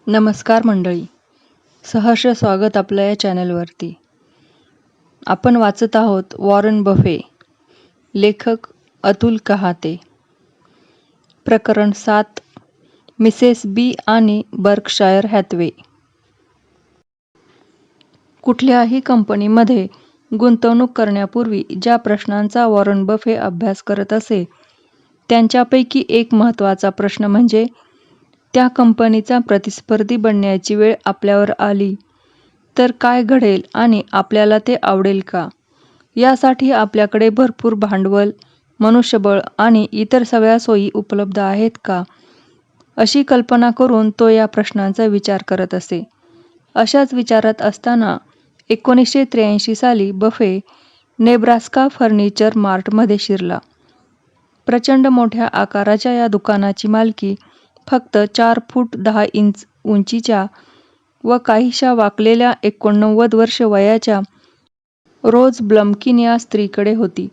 नमस्कार मंडळी, सहर्ष स्वागत आपल्या या चॅनलवरती. आपण वाचत आहोत वॉरन बफे, लेखक अतुल कहाते. प्रकरण 7, मिसेस बी आणि बर्कशायर हॅथवे. कुठल्याही कंपनीमध्ये गुंतवणूक करण्यापूर्वी ज्या प्रश्नांचा वॉरन बफे अभ्यास करत असे, त्यांच्यापैकी एक महत्त्वाचा प्रश्न म्हणजे त्या कंपनीचा प्रतिस्पर्धी बनण्याची वेळ आपल्यावर आली तर काय घडेल आणि आपल्याला ते आवडेल का? यासाठी आपल्याकडे भरपूर भांडवल, मनुष्यबळ आणि इतर सगळ्या सोयी उपलब्ध आहेत का? अशी कल्पना करून तो या प्रश्नांचा विचार करत असे. अशाच विचारात असताना 1983 साली बफे नेब्रास्का फर्निचर मार्टमध्ये शिरला. प्रचंड मोठ्या आकाराच्या या दुकानाची मालकी फक्त 4 फूट 10 इंच उंचीच्या व काहीशा वाकलेल्या 89 वर्ष वयाच्या रोज ब्लमकिन या स्त्रीकडे होती.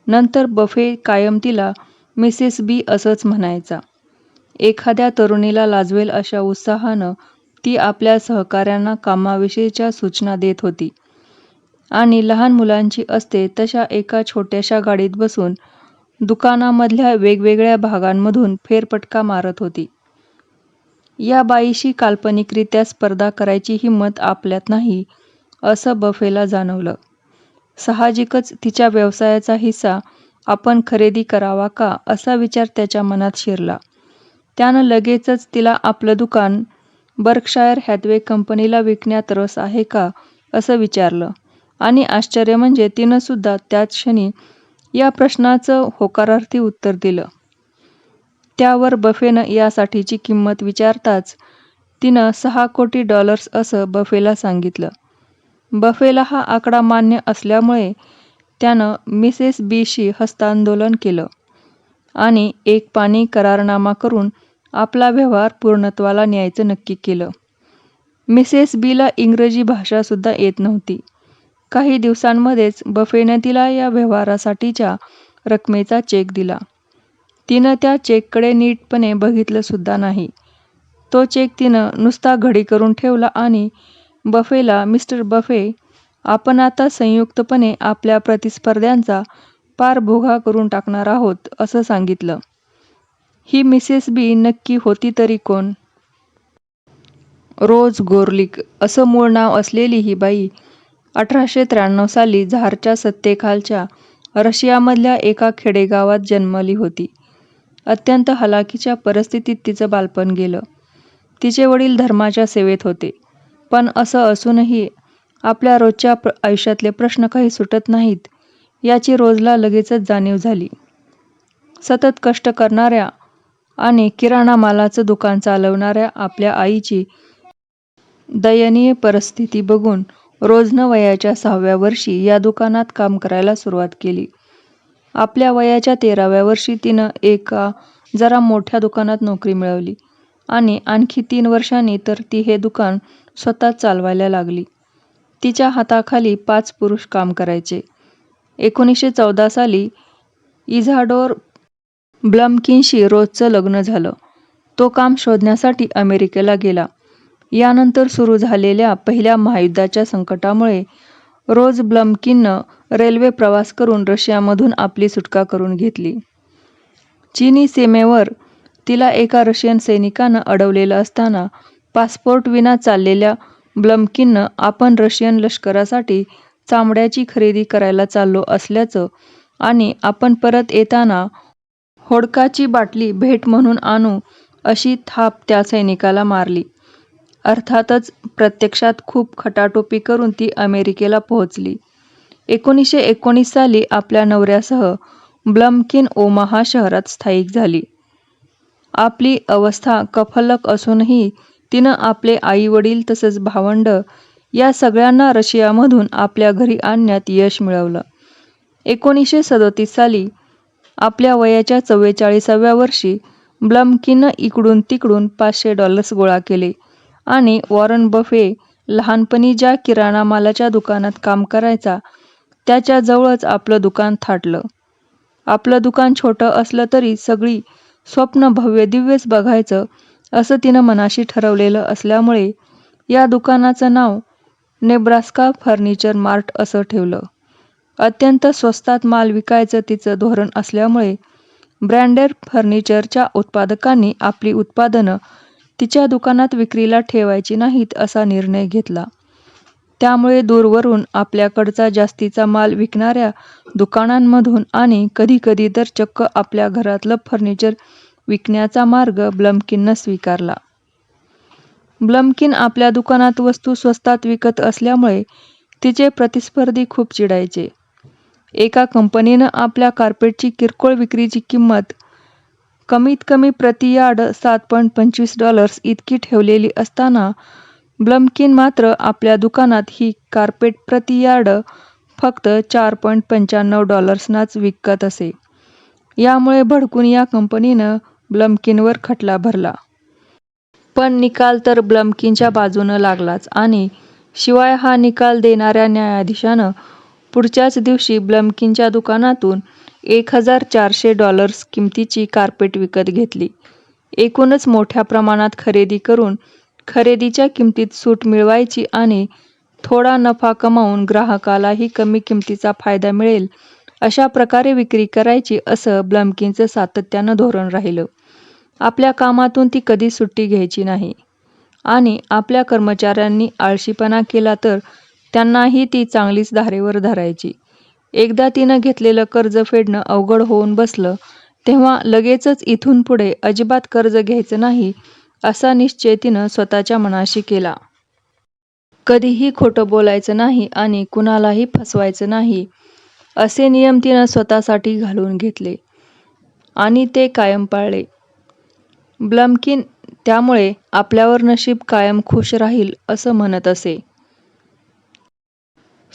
नंतर बफे कायम तिला मिसेस बी असंच म्हणायचा. एखाद्या तरुणीला लाजवेल अशा उत्साहानं ती आपल्या सहकाऱ्यांना कामाविषयीच्या सूचना देत होती आणि लहान मुलांची असते तशा एका छोट्याशा गाडीत बसून दुकानामधल्या वेगवेगळ्या भागांमधून फेरफटका मारत होती. या बाईशी काल्पनिकरित्या स्पर्धा करायची हिंमत आपल्यात नाही, असं बफेला जाणवलं. साहजिकच तिच्या व्यवसायाचा हिस्सा आपण खरेदी करावा का, असा विचार त्याच्या मनात शिरला. त्यानं लगेचच तिला आपलं दुकान बर्कशायर हॅथवे कंपनीला विकण्यात रस आहे का, असं विचारलं आणि आश्चर्य म्हणजे तिनं सुद्धा त्याच क्षणी या प्रश्नाचं होकारार्थी उत्तर दिलं. त्यावर बफेनं यासाठीची किंमत विचारताच तिनं $6 कोटी असं बफेला सांगितलं. बफेला हा आकडा मान्य असल्यामुळे त्यानं मिसेस बीशी हस्तांदोलन केलं आणि एक पानी करारनामा करून आपला व्यवहार पूर्णत्वाला न्यायचं नक्की केलं. मिसेस बीला इंग्रजी भाषासुद्धा येत नव्हती. काही दिवसांमध्येच बफेनं तिला या व्यवहारासाठीच्या रकमेचा चेक दिला. तिनं त्या चेककडे नीटपणे बघितलं सुद्धा नाही. तो चेक तिनं नुसता घडी करून ठेवला आणि बफेला, मिस्टर बफे, आपण आता संयुक्तपणे आपल्या प्रतिस्पर्ध्यांचा पार भुगा करून टाकणार आहोत, असं सांगितलं. ही मिसेस बी नक्की होती तरी कोण? रोज गोर्लिक असं मूळ नाव असलेली ही बाई 1893 साली झारच्या सत्तेखालच्या रशियामधल्या एका खेडेगावात जन्मली होती. अत्यंत हलाखीच्या परिस्थितीत तिचं बालपण गेलं. तिचे वडील धर्माच्या सेवेत होते, पण असं असूनही आपल्या रोजच्या आयुष्यातले प्रश्न काही सुटत नाहीत याची रोजला लगेचच जाणीव झाली. सतत कष्ट करणाऱ्या आणि किराणा मालाचं दुकान चालवणाऱ्या आपल्या आईची दयनीय परिस्थिती बघून रोजनं वयाच्या 6व्या वर्षी या दुकानात काम करायला सुरुवात केली. आपल्या वयाच्या 13व्या वर्षी तिनं एका जरा मोठ्या दुकानात नोकरी मिळवली आणि आणखी 3 वर्षांनी तर ती हे दुकान स्वतःच चालवायला लागली. तिच्या हाताखाली 5 पुरुष काम करायचे. 1914 साली इझाडोर ब्लमकिनशी रोजचं लग्न झालं. तो काम शोधण्यासाठी अमेरिकेला गेला. यानंतर सुरू झालेल्या पहिल्या महायुद्धाच्या संकटामुळे रोज ब्लमकिननं रेल्वे प्रवास करून रशियामधून आपली सुटका करून घेतली. चीनी सीमेवर तिला एका रशियन सैनिकानं अडवलेलं असताना पासपोर्टविना चाललेल्या ब्लमकिननं आपण रशियन लष्करासाठी चामड्याची खरेदी करायला चाललो असल्याचं आणि आपण परत येताना होडकाची बाटली भेट म्हणून आणू अशी थाप त्या सैनिकाला मारली. अर्थातच प्रत्यक्षात खूप खटाटोपी करून ती अमेरिकेला पोहोचली. 1919 साली आपल्या नवऱ्यासह ब्लमकिन ओमाहा शहरात स्थायिक झाली. आपली अवस्था कफल्लक असूनही तिनं आपले आई-वडील तसंच भावंड या सगळ्यांना रशियामधून आपल्या घरी आणण्यात यश मिळवलं. 1937 साली आपल्या वयाच्या 44व्या वर्षी ब्लमकिननं इकडून तिकडून $500 गोळा केले आणि वॉरन बफे लहानपणी ज्या किराणा मालाच्या दुकानात काम करायचा त्याच्या जवळच आपलं दुकान थाटलं. आपलं दुकान छोटं असलं तरी सगळी स्वप्न भव्यदिव्यच बघायचं असं तिनं मनाशी ठरवलेलं असल्यामुळे या दुकानाचं नाव नेब्रास्का फर्निचर मार्ट असं ठेवलं. अत्यंत स्वस्तात माल विकायचं तिचं धोरण असल्यामुळे ब्रँडेड फर्निचरच्या उत्पादकांनी आपली उत्पादनं तिच्या दुकानात विक्रीला ठेवायची नाहीत असा निर्णय घेतला. त्यामुळे दूरवरून आपल्याकडचा जास्तीचा माल विकणाऱ्या दुकानांमधून आणि कधीकधी तर चक्क आपल्या घरातलं फर्निचर विकण्याचा मार्ग ब्लमकिननं स्वीकारला. ब्लमकिन आपल्या दुकानात वस्तू स्वस्तात विकत असल्यामुळे तिचे प्रतिस्पर्धी खूप चिडायचे. एका कंपनीनं आपल्या कार्पेटची किरकोळ विक्रीची किंमत कमीत कमी प्रति यार्ड $7.25 इतकी ठेवलेली असताना ब्लमकिन मात्र आपल्या दुकानात ही कार्पेट प्रति यार्ड फक्त $4.95नाच विकत असे. यामुळे भडकून या कंपनीनं ब्लमकिनवर खटला भरला. पण निकाल तर ब्लमकिनच्या बाजूनं लागलाच आणि शिवाय हा निकाल देणाऱ्या न्यायाधीशानं पुढच्याच दिवशी ब्लमकिनच्या दुकानातून $1,400 किमतीची कार्पेट विकत घेतली. एकूणच मोठ्या प्रमाणात खरेदी करून खरेदीच्या किमतीत सूट मिळवायची आणि थोडा नफा कमावून ग्राहकालाही कमी किमतीचा फायदा मिळेल अशा प्रकारे विक्री करायची असं ब्लमकिनचं सातत्यानं धोरण राहिलं. आपल्या कामातून ती कधी सुट्टी घ्यायची नाही आणि आपल्या कर्मचाऱ्यांनी आळशीपणा केला तर त्यांनाही ती चांगलीच धारेवर धरायची. एकदा तिनं घेतलेलं कर्ज फेडणं अवघड होऊन बसलं तेव्हा लगेचच इथून पुढे अजिबात कर्ज घ्यायचं नाही असा निश्चय तिनं स्वतःच्या मनाशी केला. कधीही खोटं बोलायचं नाही आणि कुणालाही फसवायचं नाही असे नियम तिनं स्वतःसाठी घालून घेतले आणि ते कायम पाळले. ब्लमकिन त्यामुळे आपल्यावर नशीब कायम खुश राहील असं म्हणत असे.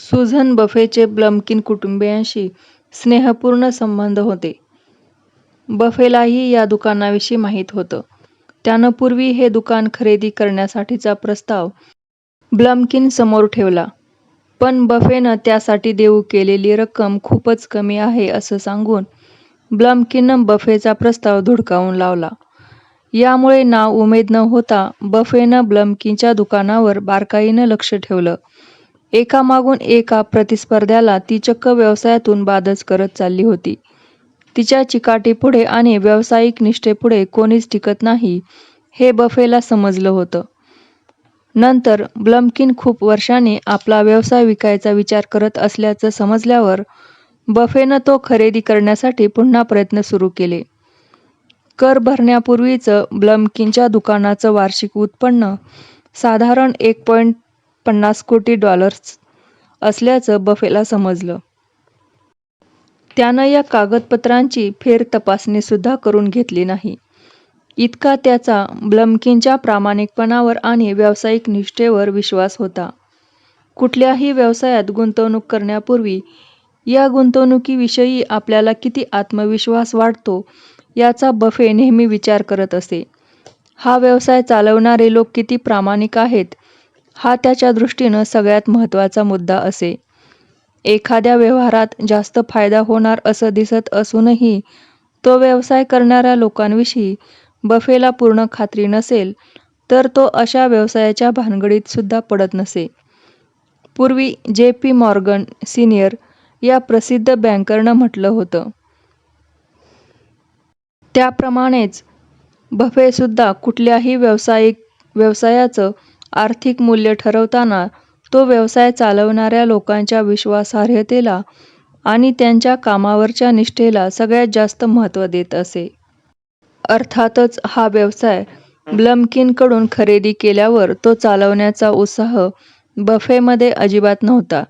सुझन बफेचे ब्लमकिन कुटुंबियांशी स्नेहपूर्ण संबंध होते. बफेलाही या दुकानाविषयी माहीत होतं. त्यानं पूर्वी हे दुकान खरेदी करण्यासाठीचा प्रस्ताव ब्लमकिन समोर ठेवला. पण बफेनं त्यासाठी देऊ केलेली रक्कम खूपच कमी आहे असं सांगून ब्लमकिननं बफेचा प्रस्ताव धुडकावून लावला. यामुळे नाउमेद न होता बफेनं ब्लमकिनच्या दुकानावर बारकाईनं लक्ष ठेवलं. एकामागून एका प्रतिस्पर्ध्याला ती चक्क व्यवसायातून बादच करत चालली होती. तिच्या चिकाटीपुढे आणि व्यावसायिक निष्ठेपुढे कोणीच टिकत नाही हे बफेला समजलं होतं. नंतर ब्लमकिन खूप वर्षांनी आपला व्यवसाय विकायचा विचार करत असल्याचं समजल्यावर बफेनं तो खरेदी करण्यासाठी पुन्हा प्रयत्न सुरू केले. कर भरण्यापूर्वीचं ब्लमकिनच्या दुकानाचं वार्षिक उत्पन्न साधारण $1.50 कोटी असल्याचं बफेला समजलं. त्यानं या कागदपत्रांची फेर तपासणीसुद्धा करून घेतली नाही. इतका त्याचा ब्लमकिनच्या प्रामाणिकपणावर आणि व्यावसायिक निष्ठेवर विश्वास होता. कुठल्याही व्यवसायात गुंतवणूक करण्यापूर्वी या गुंतवणुकीविषयी आपल्याला किती आत्मविश्वास वाटतो याचा बफे नेहमी विचार करत असे. हा व्यवसाय चालवणारे लोक किती प्रामाणिक आहेत हा त्याच्या दृष्टीनं सगळ्यात महत्त्वाचा मुद्दा असे. एखाद्या व्यवहारात जास्त फायदा होणार असं दिसत असूनही तो व्यवसाय करणाऱ्या लोकांविषयी बफेला पूर्ण खात्री नसेल तर तो अशा व्यवसायाच्या भानगडीत सुद्धा पडत नसे. पूर्वी JP मॉर्गन सिनियर या प्रसिद्ध बँकरनं म्हटलं होतं. त्याप्रमाणेच बफेसुद्धा कुठल्याही व्यवसायाचं आर्थिक मूल्य ठरवताना तो व्यवसाय चालवणाऱ्या लोकांच्या विश्वासार्हतेला आणि त्यांच्या कामावरच्या निष्ठेला सगळ्यात जास्त महत्त्व देत असे. अर्थातच हा व्यवसाय ब्लमकिनकडून खरेदी केल्यावर तो चालवण्याचा उत्साह बफेमध्ये अजिबात नव्हता.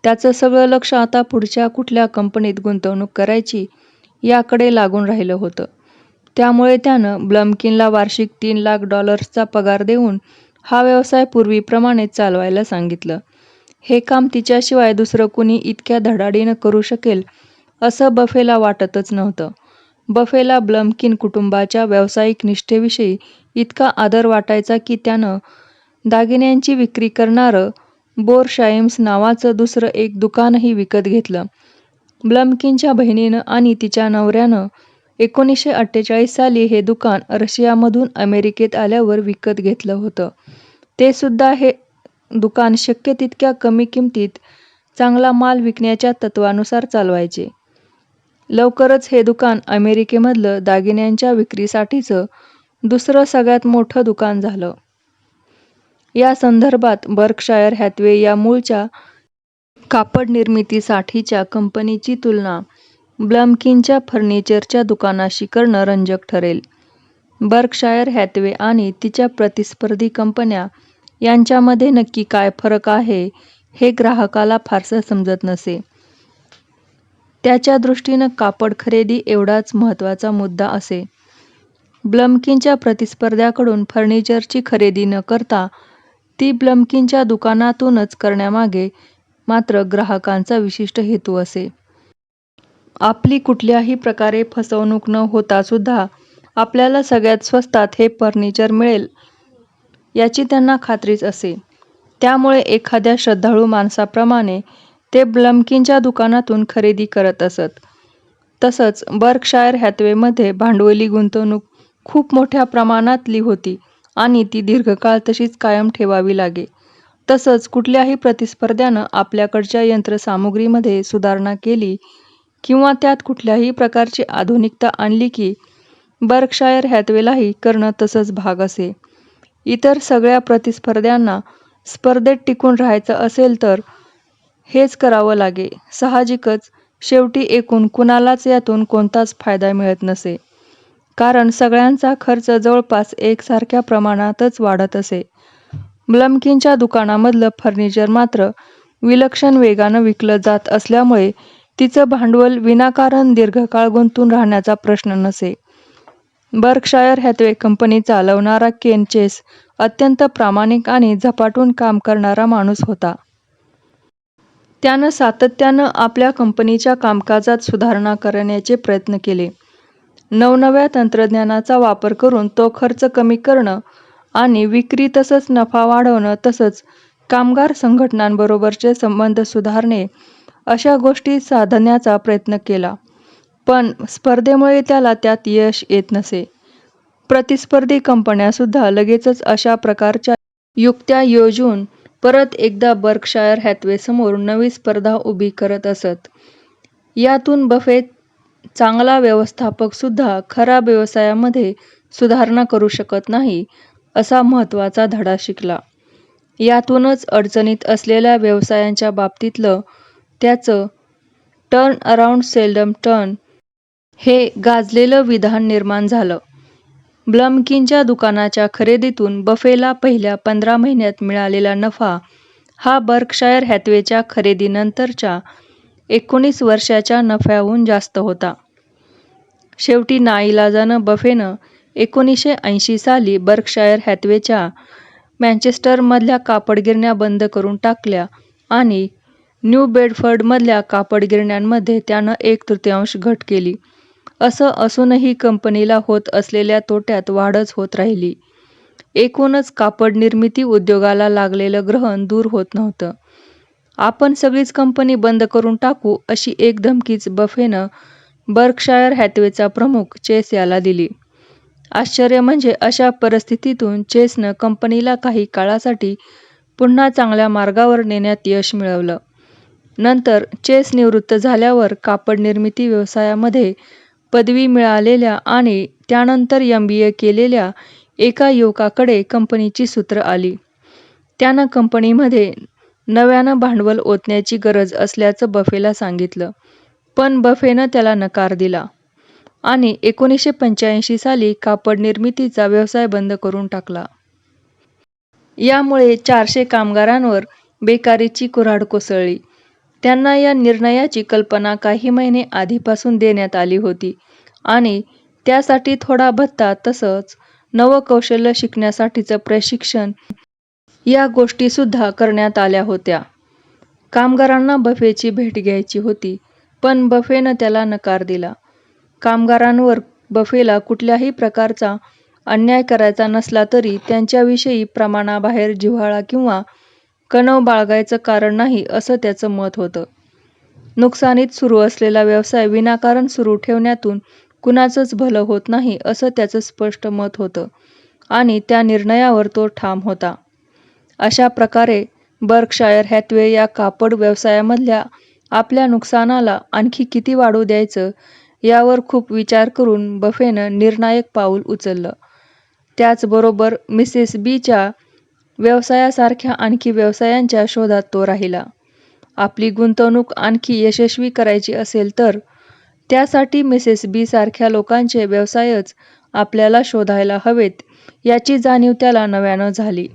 त्याचं सगळं लक्ष आता पुढच्या कुठल्या कंपनीत गुंतवणूक करायची याकडे लागून राहिलं होतं. त्यामुळे त्यानं ब्लमकिनला वार्षिक $3 लाख पगार देऊन हा व्यवसाय पूर्वीप्रमाणेच चालवायला सांगितलं. हे काम तिच्याशिवाय दुसरं कुणी इतक्या धडाडीनं करू शकेल असं बफेला वाटतच नव्हतं. बफेला ब्लमकिन कुटुंबाच्या व्यावसायिक निष्ठेविषयी इतका आदर वाटायचा की त्यानं दागिन्यांची विक्री करणारं बोरशाइम्स नावाचं दुसरं एक दुकानही विकत घेतलं. ब्लमकिनच्या बहिणीनं आणि तिच्या नवऱ्यानं 1948 साली हे दुकान रशियामधून अमेरिकेत आल्यावर विकत घेतलं होतं. ते सुद्धा हे दुकान शक्य तितक्या कमी किमतीत चांगला माल विकण्याच्या तत्त्वानुसार चालवायचे. लवकरच हे दुकान अमेरिकेमधलं दागिन्यांच्या विक्रीसाठीचं दुसरं सगळ्यात मोठं दुकान झालं. या संदर्भात बर्कशायर हॅथवे या मूळच्या कापड निर्मितीसाठीच्या कंपनीची तुलना ब्लमकिनच्या फर्निचरच्या दुकानाशी करणं रंजक ठरेल. बर्कशायर हॅथवे आणि तिच्या प्रतिस्पर्धी कंपन्या यांच्यामध्ये नक्की काय फरक आहे हे ग्राहकाला फारसं समजत नसे. त्याच्या दृष्टीनं कापड खरेदी एवढाच महत्त्वाचा मुद्दा असे. ब्लमकिनच्या प्रतिस्पर्ध्याकडून फर्निचरची खरेदी न करता ती ब्लमकिनच्या दुकानातूनच करण्यामागे मात्र ग्राहकांचा विशिष्ट हेतू असे. आपली कुठल्याही प्रकारे फसवणूक न होता सुद्धा आपल्याला सगळ्यात स्वस्तात हे फर्निचर मिळेल याची त्यांना खात्रीच असे. त्यामुळे एखाद्या श्रद्धाळू माणसाप्रमाणे ते ब्लमकिनच्या दुकानातून खरेदी करत असत. तसंच बर्कशायर हॅथवेमध्ये भांडवली गुंतवणूक खूप मोठ्या प्रमाणातली होती आणि ती दीर्घकाळ तशीच कायम ठेवावी लागे. तसंच कुठल्याही प्रतिस्पर्ध्यानं आपल्याकडच्या यंत्रसामुग्रीमध्ये सुधारणा केली किंवा त्यात कुठल्याही प्रकारची आधुनिकता आणली की बर्कशायर हॅथवेलाही करणं तसंच भाग असे. इतर सगळ्या प्रतिस्पर्ध्यांना स्पर्धेत टिकून राहायचं असेल तर हेच करावं लागे. साहजिकच शेवटी एकूण कुणालाच यातून कोणताच फायदा मिळत नसे. कारण सगळ्यांचा खर्च जवळपास एकसारख्या प्रमाणातच वाढत असे. ब्लमकिनच्या दुकानामधलं फर्निचर मात्र विलक्षण वेगानं विकलं जात असल्यामुळे तिचं भांडवल विनाकारण दीर्घकाळ गुंतून राहण्याचा प्रश्न नसे. बर्कशायर हॅथवे कंपनी चालवणारा केन चेस अत्यंत प्रामाणिक आणि झपाटून काम करणारा माणूस होता. त्यानं सातत्यानं आपल्या कंपनीच्या कामकाजात सुधारणा करण्याचे प्रयत्न केले. नवनव्या तंत्रज्ञानाचा वापर करून तो खर्च कमी करणं आणि विक्री तसंच नफा वाढवणं तसंच कामगार संघटनांबरोबरचे संबंध सुधारणे अशा गोष्टी साधण्याचा प्रयत्न केला. पण स्पर्धेमुळे त्याला त्यात यश येत नसे. प्रतिस्पर्धी कंपन्यासुद्धा लगेचच अशा प्रकारच्या युक्त्या योजून परत एकदा बर्कशायर हॅथवेसमोर नवी स्पर्धा उभी करत असत. यातून बफे चांगला व्यवस्थापकसुद्धा खराब व्यवसायामध्ये सुधारणा करू शकत नाही असा महत्त्वाचा धडा शिकला. यातूनच अडचणीत असलेल्या व्यवसायांच्या बाबतीतलं त्याचं टर्न अराउंड सेल्डम टर्न हे गाजलेलं विधान निर्माण झालं. ब्लमकिनच्या दुकानाच्या खरेदीतून बफेला पहिल्या 15 महिन्यात मिळालेला नफा हा बर्कशायर हॅथवेच्या खरेदीनंतरच्या 19 वर्षाच्या नफ्याहून जास्त होता. शेवटी नाईलाजानं बफेनं 1980 साली बर्कशायर हॅथवेच्या मँचेस्टरमधल्या कापडगिरण्या बंद करून टाकल्या आणि न्यू बेडफर्डमधल्या कापडगिरण्यांमध्ये त्यानं 1/3 घट केली. असं असूनही कंपनीला होत असलेल्या तोट्यात वाढच होत राहिली. एकूणच कापड निर्मिती उद्योगाला लागलेलं ग्रहण दूर होत नव्हतं. आपण सगळीच कंपनी बंद करून टाकू अशी एक धमकीच बफेनं बर्कशायर हॅथवेचा प्रमुख चेस याला दिली. आश्चर्य म्हणजे अशा परिस्थितीतून चेसनं कंपनीला काही काळासाठी पुन्हा चांगल्या मार्गावर नेण्यात यश मिळवलं. नंतर चेस निवृत्त झाल्यावर कापड निर्मिती व्यवसायामध्ये पदवी मिळालेल्या आणि त्यानंतर MBA केलेल्या एका युवकाकडे कंपनीची सूत्रं आली. त्यानं कंपनीमध्ये नव्यानं भांडवल ओतण्याची गरज असल्याचं बफेला सांगितलं. पण बफेनं त्याला नकार दिला आणि 1985 साली कापड निर्मितीचा व्यवसाय बंद करून टाकला. यामुळे 400 कामगारांवर बेकारीची कुऱ्हाड कोसळली. त्यांना या निर्णयाची कल्पना काही महिने आधीपासून देण्यात आली होती आणि त्यासाठी थोडा भत्ता तसंच नवं कौशल्य शिकण्यासाठीचं प्रशिक्षण या गोष्टीसुद्धा करण्यात आल्या होत्या. कामगारांना बफेची भेट घ्यायची होती पण बफेनं त्याला नकार दिला. कामगारांवर बफेला कुठल्याही प्रकारचा अन्याय करायचा नसला तरी त्यांच्याविषयी प्रमाणाबाहेर जिव्हाळा किंवा कणव बाळगायचं कारण नाही असं त्याचं मत होतं. नुकसानीत सुरू असलेला व्यवसाय विनाकारण सुरू ठेवण्यातून कुणाचंच भलं होत नाही असं त्याचं स्पष्ट मत होतं आणि त्या निर्णयावर तो ठाम होता. अशा प्रकारे बर्कशायर हॅथवे या कापड व्यवसायामधल्या आपल्या नुकसानाला आणखी किती वाढू द्यायचं यावर खूप विचार करून बफेनं निर्णायक पाऊल उचललं. त्याचबरोबर मिसेस बीच्या व्यवसायासारख्या आणखी व्यवसायांच्या शोधात तो राहिला. आपली गुंतवणूक आणखी यशस्वी करायची असेल तर त्यासाठी मिसेस बी सारख्या लोकांचे व्यवसायच आपल्याला शोधायला हवेत याची जाणीव त्याला नव्यानं झाली.